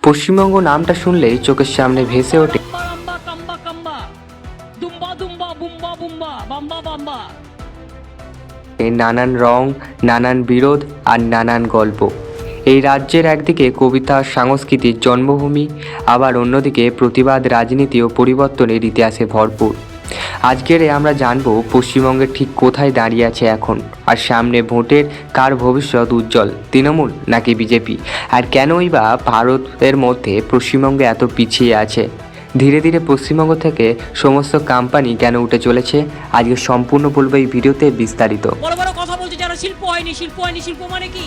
পশ্চিমবঙ্গ নামটা শুনলেই চোখের সামনে ভেসে ওঠে নানান রং, নানান বিরোধ আর নানান গল্প। এই রাজ্যের একদিকে কবিতা সংস্কৃতির জন্মভূমি, আবার অন্যদিকে প্রতিবাদ, রাজনীতি ও পরিবর্তনের ইতিহাসে ভরপুর। আজকের আমরা জানবো পশ্চিমবঙ্গের ঠিক কোথায় দাঁড়িয়ে আছে এখন, আর সামনে ভোটের কার ভবিষ্যৎ উজ্জ্বল, তৃণমূল নাকি বিজেপি, আর কেনই বা ভারতের মধ্যে পশ্চিমবঙ্গ এত পিছিয়ে আছে। ধীরে ধীরে পশ্চিমবঙ্গ থেকে সমস্ত কোম্পানি কেন উঠে চলেছে, আজকে সম্পূর্ণ বলবো এই ভিডিওতে বিস্তারিত। বড় বড় কথা বলছে যারা শিল্প হয়নি, শিল্প হয়নি, শিল্প মানে কি?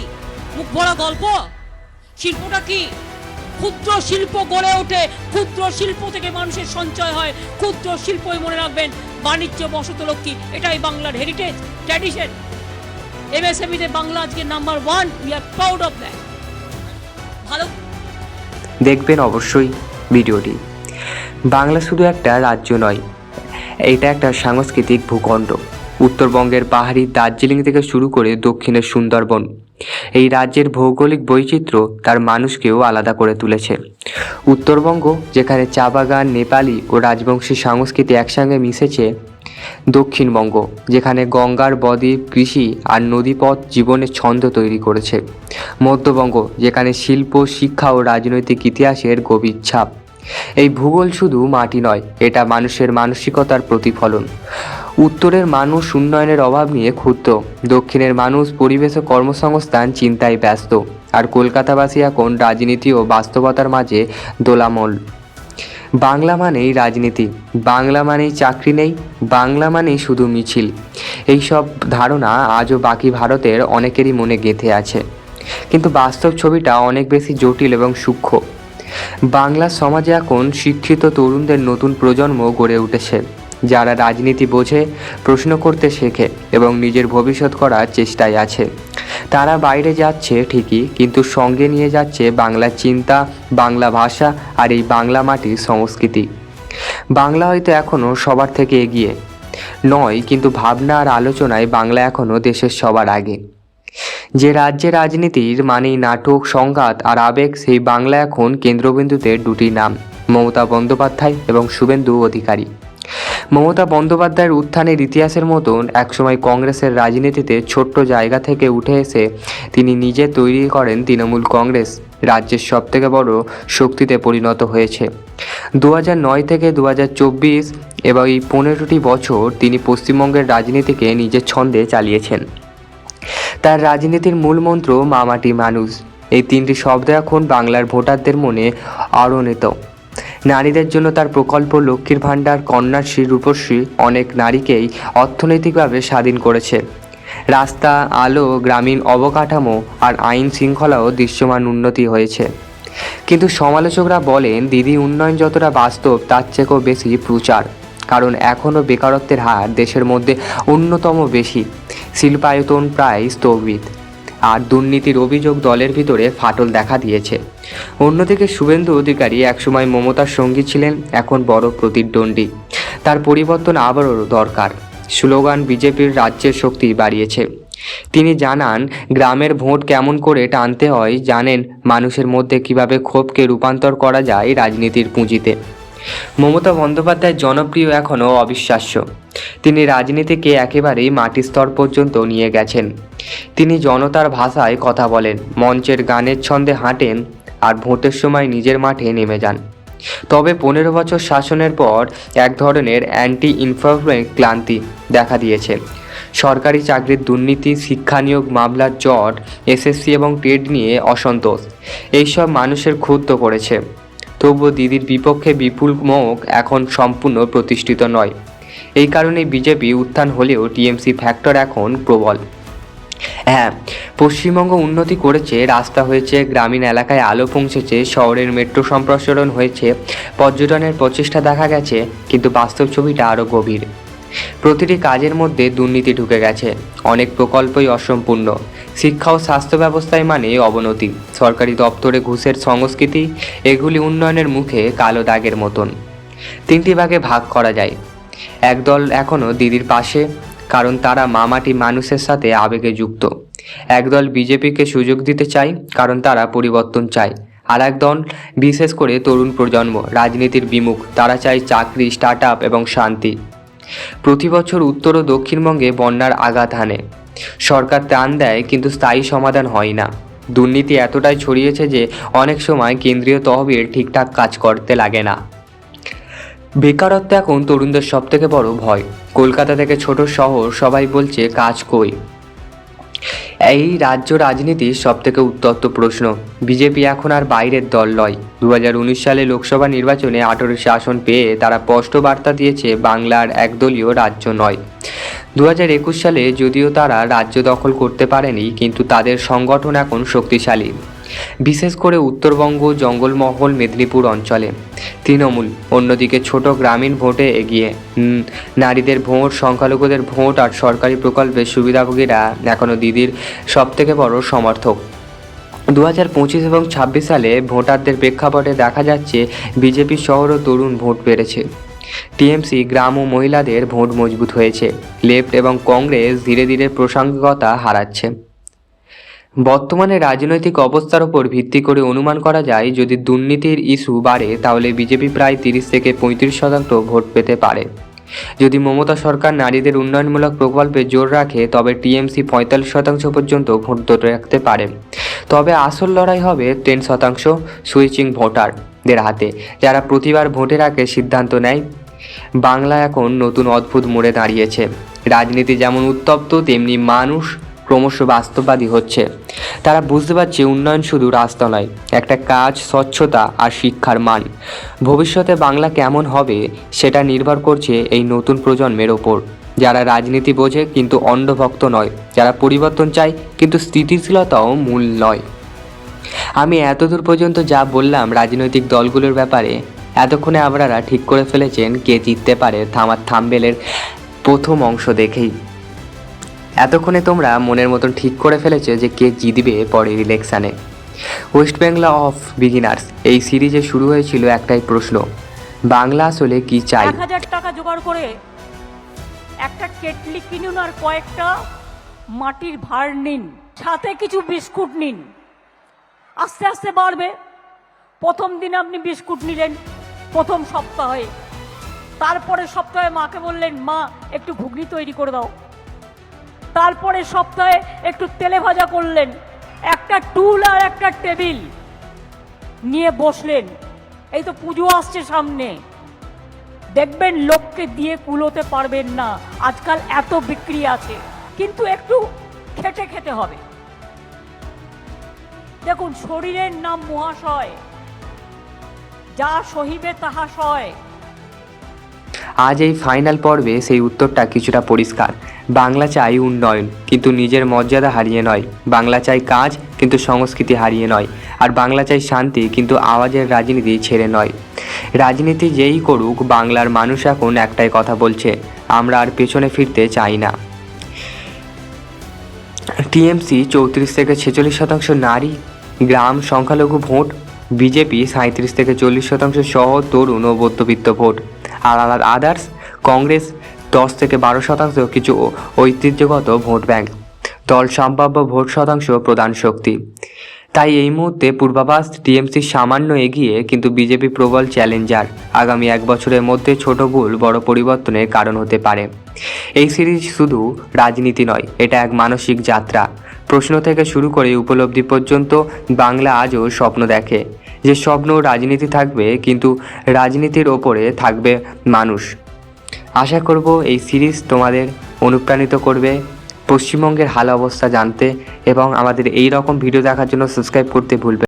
মুখ ভরা গল্প। শিল্পটা কি? ক্ষুদ্র শিল্প গড়ে ওঠে, ক্ষুদ্র শিল্প থেকে মানুষের সঞ্চয় হয়। ক্ষুদ্র শিল্পই মনে রাখবেন বাণিজ্য বসতলক্ষ্মী, এটাই বাংলার হেরিটেজ, ট্র্যাডিশন। এমএসএমইতে বাংলা আজকে number 1, we are proud of that. ভালো দেখবেন অবশ্যই ভিডিওটি। বাংলা শুধু একটা রাজ্য নয়, এটা একটা সাংস্কৃতিক ভূখণ্ড। উত্তরবঙ্গের পাহাড়ি দার্জিলিং থেকে শুরু করে দক্ষিণের সুন্দরবন, এই রাজ্যের ভৌগোলিক বৈচিত্র্য তার মানুষকেও আলাদা করে তুলেছে। উত্তরবঙ্গ যেখানে চা বাগান, নেপালি ও রাজবংশী সংস্কৃতি একসঙ্গে মিশেছে। দক্ষিণবঙ্গ যেখানে গঙ্গার বদ্বীপ, কৃষি আর নদীপথ জীবনের ছন্দ তৈরি করেছে। মধ্যবঙ্গ যেখানে শিল্প, শিক্ষা ও রাজনৈতিক ইতিহাসের গভীর ছাপ। এই ভূগোল শুধু মাটি নয়, এটা মানুষের মানসিকতার প্রতিফলন। উত্তরের মানুষ উন্নয়নের অভাব নিয়ে ক্ষুব্ধ, দক্ষিণের মানুষ পরিবেশ ও কর্মসংস্থান চিন্তায় ব্যস্ত, আর কলকাতাবাসী এখন রাজনীতি ও বাস্তবতার মাঝে দোলামল। বাংলা মানেই রাজনীতি, বাংলা মানেই চাকরি নেই, বাংলা মানেই শুধু মিছিল। এইসব ধারণা আজও বাকি ভারতের অনেকেরই মনে গেঁথে আছে, কিন্তু বাস্তব ছবিটা অনেক বেশি জটিল এবং সূক্ষ্ম। বাংলা সমাজে এখন শিক্ষিত তরুণদের নতুন প্রজন্ম গড়ে উঠেছে, যারা রাজনীতি বোঝে, প্রশ্ন করতে শেখে এবং নিজের ভবিষ্যৎ করার চেষ্টায় আছে। তারা বাইরে যাচ্ছে ঠিকই, কিন্তু সঙ্গে নিয়ে যাচ্ছে বাংলা চিন্তা, বাংলা ভাষা আর এই বাংলা মাটির সংস্কৃতি। বাংলা হয়তো এখনও সবার থেকে এগিয়ে নয়, কিন্তু ভাবনা আর আলোচনায় বাংলা এখনও দেশের সবার আগে। যে রাজ্যে রাজনীতির মানেই নাটক, সংঘাত আর আবেগ, সেই বাংলা এখন কেন্দ্রবিন্দুতে দুটি নাম, মমতা বন্দ্যোপাধ্যায় এবং শুভেন্দু অধিকারী। মমতা বন্দ্যোপাধ্যায়ের উত্থানের ইতিহাসের মতন একসময় কংগ্রেসের রাজনীতিতে ছোট্ট জায়গা থেকে উঠে এসে তিনি নিজে তৈরি করেন তৃণমূল কংগ্রেস, রাজ্যের সবথেকে বড় শক্তিতে পরিণত হয়েছে। 2009 থেকে 2024 এবং এই 15টি বছর তিনি পশ্চিমবঙ্গের রাজনীতিকে নিজের ছন্দে চালিয়েছেন। তার রাজনীতির মূল মন্ত্র মা মাটি মানুষ, এই তিনটি শব্দ এখন বাংলার ভোটারদের মনে আলোড়িত। নারীদের জন্য তার প্রকল্প লক্ষ্মীর ভাণ্ডার, কন্যাশ্রী, রূপশ্রী অনেক নারীকেই অর্থনৈতিকভাবে স্বাধীন করেছে। রাস্তা, আলো, গ্রামীণ অবকাঠামো আর আইন শৃঙ্খলাও দৃশ্যমান উন্নতি হয়েছে। কিন্তু সমালোচকরা বলেন দিদি উন্নয়ন যতটা বাস্তব তার চেয়েও বেশি প্রচার, কারণ এখনও বেকারত্বের হার দেশের মধ্যে অন্যতম বেশি, শিল্পায়তন প্রায় স্থগিত, আর দুর্নীতির অভিযোগ দলের ভিতরে ফাটল দেখা দিয়েছে। অন্যদিকে শুভেন্দু অধিকারী একসময় মমতার সঙ্গী ছিলেন, এখন বড় প্রতিদ্বন্দ্বী। তার পরিবর্তন আবারও দরকার। স্লোগান বিজেপির রাজ্যের শক্তি বাড়িয়েছে। তিনি জানান গ্রামের ভোট কেমন করে টানতে হয়, জানেন মানুষের মধ্যে কিভাবে ক্ষোভকে রূপান্তর করা যায় রাজনীতির পুঁজিতে। মমতা বন্দ্যোপাধ্যায় জনপ্রিয় এখনও অবিশ্বাস্য। তিনি রাজনীতিকে একেবারেই মাটি স্তর পর্যন্ত নিয়ে গেছেন। তিনি জনতার ভাষায় কথা বলেন, মঞ্চের গানের ছন্দে হাঁটেন আর ভোটের সময় নিজের মাঠে নেমে যান। তবে 15 বছর শাসনের পর এক ধরনের অ্যান্টি ইনফ্লুয়েন্স ক্লান্তি দেখা দিয়েছে। সরকারি চাকরির দুর্নীতি, শিক্ষা নিয়োগ মামলার জট, এসএসসি এবং টেট নিয়ে অসন্তোষ, এইসব মানুষের ক্ষুব্ধ করেছে। তবুও দিদির বিপক্ষে বিপুল মুখ এখন সম্পূর্ণ প্রতিষ্ঠিত নয়। এই কারণে বিজেপি উত্থান হলেও টিএমসি ফ্যাক্টর এখন প্রবল। হ্যাঁ, পশ্চিমবঙ্গ উন্নতি করেছে, রাস্তা হয়েছে, গ্রামীণ এলাকায় আলো পৌঁছেছে, শহরের মেট্রো সম্প্রসারণ হয়েছে, পর্যটনের প্রচেষ্টা দেখা গেছে, কিন্তু বাস্তব ছবিটা আরও গভীর। প্রতিটি কাজের মধ্যে দুর্নীতি ঢুকে গেছে, অনেক প্রকল্পই অসম্পূর্ণ, শিক্ষা ও স্বাস্থ্য ব্যবস্থায় মানে অবনতি, সরকারি দপ্তরে ঘুষের সংস্কৃতি, এগুলি উন্নয়নের মুখে কালো দাগের মতন। তিনটি ভাগে ভাগ করা যায়। একদল এখনও দিদির পাশে, কারণ তারা মামাটি মানুষের সাথে আবেগে যুক্ত। একদল বিজেপিকে সুযোগ দিতে চায়, কারণ তারা পরিবর্তন চায়। আর এক দল, বিশেষ করে তরুণ প্রজন্ম, রাজনীতির বিমুখ। তারা চায় চাকরি, স্টার্ট আপ এবং শান্তি। প্রতি বছর উত্তর ও দক্ষিণবঙ্গে বন্যার আঘাত হানে। সরকার ত্রাণ দেয়, কিন্তু স্থায়ী সমাধান হয় না। দুর্নীতি এতটাই ছড়িয়েছে যে অনেক সময় কেন্দ্রীয় তহবিল ঠিকঠাক কাজ করতে লাগে না। বেকারত্ব এখন তরুণদের সবথেকে বড় ভয়। কলকাতা থেকে ছোট শহর, সবাই বলছে কাজ কই। এই রাজ্য রাজনীতির সবথেকে উত্তপ্ত প্রশ্ন। বিজেপি এখন আর বাইরের দল নয়। 2019 সালে লোকসভা নির্বাচনে 18 আসন পেয়ে তারা স্পষ্ট বার্তা দিয়েছে বাংলার একদলীয় রাজ্য নয়। 2021 সালে যদিও তারা রাজ্য দখল করতে পারেনি, কিন্তু তাদের সংগঠন এখন শক্তিশালী, বিশেষ করে উত্তরবঙ্গ, জঙ্গলমহল, মেদিনীপুর অঞ্চলে। তৃণমূল অন্যদিকে ছোট গ্রামীণ ভোটে এগিয়ে। নারীদের ভোট, সংখ্যালঘুদের ভোট আর সরকারি প্রকল্পের সুবিধাভোগীরা এখনও দিদির সবথেকে বড় সমর্থক। 2025 এবং 26 সালে ভোটারদের প্রেক্ষাপটে দেখা যাচ্ছে বিজেপি শহরও তরুণ ভোট বেড়েছে। টিএমসি গ্রাম ও মহিলাদের ভোট মজবুত হয়েছে। লেফট এবং কংগ্রেস ধীরে ধীরে প্রাসঙ্গিকতা হারাচ্ছে। বর্তমানে রাজনৈতিক অবস্থার উপর ভিত্তি করে অনুমান করা যায়, যদি দুর্নীতির ইস্যু বাড়ে তাহলে বিজেপি প্রায় 30 থেকে 35% ভোট পেতে পারে। যদি মমতা সরকার নারীদের উন্নয়নমূলক প্রকল্পে জোর রাখে তবে টিএমসি 45% পর্যন্ত ভোট ধরে রাখতে পারে। তবে আসল লড়াই হবে 10% সুইচিং ভোটারদের হাতে, যারা প্রতিবার ভোটের আগে সিদ্ধান্ত নেয়। বাংলা এখন নতুন অদ্ভুত মোড়ে দাঁড়িয়েছে। রাজনীতি যেমন উত্তপ্ত, তেমনি মানুষ ক্রমশ বাস্তববাদী হচ্ছে। তারা বুঝতে পারছে উন্নয়ন শুধু রাস্তা নয়, একটা কাজ, স্বচ্ছতা আর শিক্ষার মান। ভবিষ্যতে বাংলা কেমন হবে সেটা নির্ভর করছে এই নতুন প্রজন্মের ওপর, যারা রাজনীতি বোঝে কিন্তু অন্ধভক্ত নয়, যারা পরিবর্তন চায় কিন্তু স্থিতিশীলতাও মূল নয়। আমি এতদূর পর্যন্ত যা বললাম রাজনৈতিক দলগুলোর ব্যাপারে, এতক্ষণে আপনারা ঠিক করে ফেলেছেন কে জিততে পারে আমার থাম্বনেলের প্রথম অংশ দেখেই। এতক্ষণে তোমরা মনের মতন ঠিক করে ফেলেছো যে কে জিতবে পরের ইলেকশানে। ওয়েস্ট বেঙ্গল অফ বিগিনার্স এই সিরিজে শুরু হয়েছিল একটাই প্রশ্ন, বাংলা আসলে কি চাই। 1000 টাকা জোগাড় করে একটা কেটলি কিনুন আর কয়েকটা মাটির ভাঁড় নিন, সাথে কিছু বিস্কুট নিন। আস্তে আস্তে বাড়বে। প্রথম দিন আপনি বিস্কুট নিলেন প্রথম সপ্তাহে, তারপরে সপ্তাহে মাকে বললেন মা একটু ঘুগনি তৈরি করে দাও। তারপরে সপ্তাহে একটু তেলে ভাজা করলেন। একটা টুল আর একটা টেবিল নিয়ে বসলেন। এই তো পুজো আসছে সামনে, দেখবেন লোককে দিয়ে কুলোতে পারবেন না। আজকাল এত বিক্রি আছে, কিন্তু একটু খেটে খেতে হবে। দেখুন, শরীরের নাম মহাশয়, যা সহিবে তাহা সয়। আজ এই ফাইনাল পর্বে সেই উত্তরটা কিছুটা পরিষ্কার। বাংলা চাই উন্নয়ন, কিন্তু নিজের মর্যাদা হারিয়ে নয়। বাংলা চাই কাজ, কিন্তু সংস্কৃতি হারিয়ে নয়। আর বাংলা চাই শান্তি, কিন্তু আওয়াজের রাজনীতি ছেড়ে নয়। রাজনীতি যেই করুক, বাংলার মানুষ এখন একটাই কথা বলছে, আমরা আর পেছনে ফিরতে চাই না। টিএমসি 34 থেকে 46% নারী, গ্রাম, সংখ্যালঘু ভোট। বিজেপি 37 থেকে 40% সহ তরুণ ও মধ্যবিত্ত ভোট। আর আদার্স, কংগ্রেস 10 থেকে 12% কিছু ঐতিহ্যগত ভোট ব্যাংক। দল সম্ভাব্য ভোট শতাংশ প্রধান শক্তি। তাই এই মুহূর্তে পূর্বাভাস টিএমসি সামান্য এগিয়ে, কিন্তু বিজেপি প্রবল চ্যালেঞ্জার। আগামী 1 বছরের মধ্যে ছোট ভুল বড় পরিবর্তনের কারণ হতে পারে। এই সিরিজ শুধু রাজনীতি নয়, এটা এক মানসিক যাত্রা। প্রশ্ন থেকে শুরু করে উপলব্ধি পর্যন্ত বাংলা আজও স্বপ্ন দেখে, যে স্বপ্ন রাজনীতি থাকবে, কিন্তু রাজনীতির ওপরে থাকবে মানুষ। আশা করব এই সিরিজ তোমাদের অনুপ্রাণিত করবে পশ্চিমবঙ্গের হাল অবস্থা জানতে, এবং আমাদের এই রকম ভিডিও দেখার জন্য সাবস্ক্রাইব করতে ভুলবে।